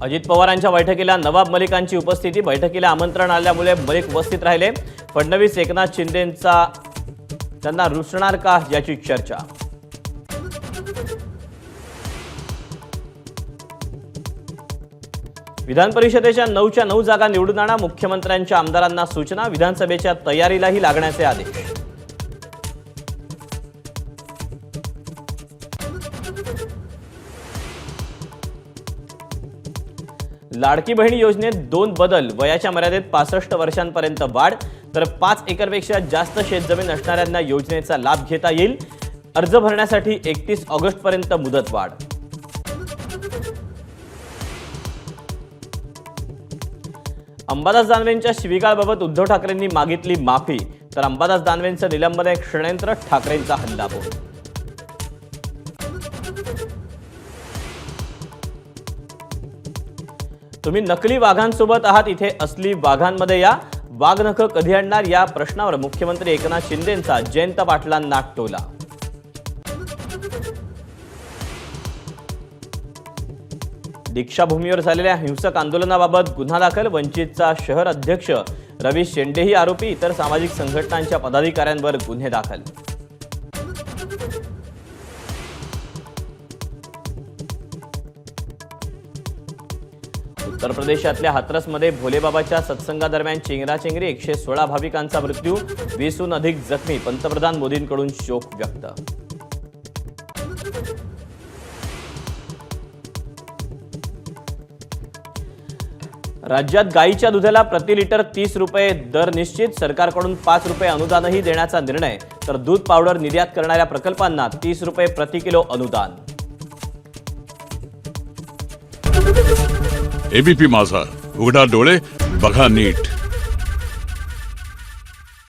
अजित पवारांच्या बैठकीला नवाब मलिकांची उपस्थिती. बैठकीला आमंत्रण आल्यामुळे मलिक उपस्थित राहिले. फडणवीस एकनाथ शिंदेंचा त्यांना रुसणार का याची चर्चा. विधान परिषदेच्या 9च्या 9 जागा निवडून आणा. मुख्यमंत्र्यांच्या आमदारांना सूचना. विधानसभेच्या तयारीलाही लागण्याचे आदेश. लाडकी बहीण योजनेत 2 बदल. वयाच्या मर्यादेत 65 वर्षांपर्यंत वाढ. तर 5 एकरपेक्षा जास्त शेतजमीन असणाऱ्यांना योजनेचा लाभ घेता येईल. अर्ज भरण्यासाठी 31 ऑगस्टपर्यंत मुदतवाढ. अंबादास दानवेंच्या शिवीगाळबाबत उद्धव ठाकरेंनी मागितली माफी. तर अंबादास दानवेंचं निलंबन एक षडयंत्र, ठाकरेंचा हल्लाबोल. तुम्ही नकली वाघांसोबत आहात, इथे असली वाघांमध्ये या. वाघनखं कधी आणणार या प्रश्नावर मुख्यमंत्री एकनाथ शिंदेंचा जयंत पाटलांना टोला. दीक्षाभूमीवर झालेल्या हिंसक आंदोलनाबाबत गुन्हा दाखल. वंचितचा शहर अध्यक्ष रवी शेंडेही आरोपी. इतर सामाजिक संघटनांच्या पदाधिकाऱ्यांवर गुन्हे दाखल. उत्तर प्रदेशातल्या हाथरसमध्ये भोलेबाबाच्या सत्संगादरम्यान चेंगराचेंगरी. 116 भाविकांचा मृत्यू, 20हून अधिक जखमी. पंतप्रधान मोदींकडून शोक व्यक्त. राज्यात गाईच्या दुधाला प्रति लिटर 30 रुपये दर निश्चित. सरकारकडून 5 रुपये अनुदानही देण्याचा निर्णय. तर दूध पावडर निर्यात करणाऱ्या प्रकल्पांना 30 रुपये प्रति किलो अनुदान. एबीपी माझा, उघडा डोळे बघा नीट.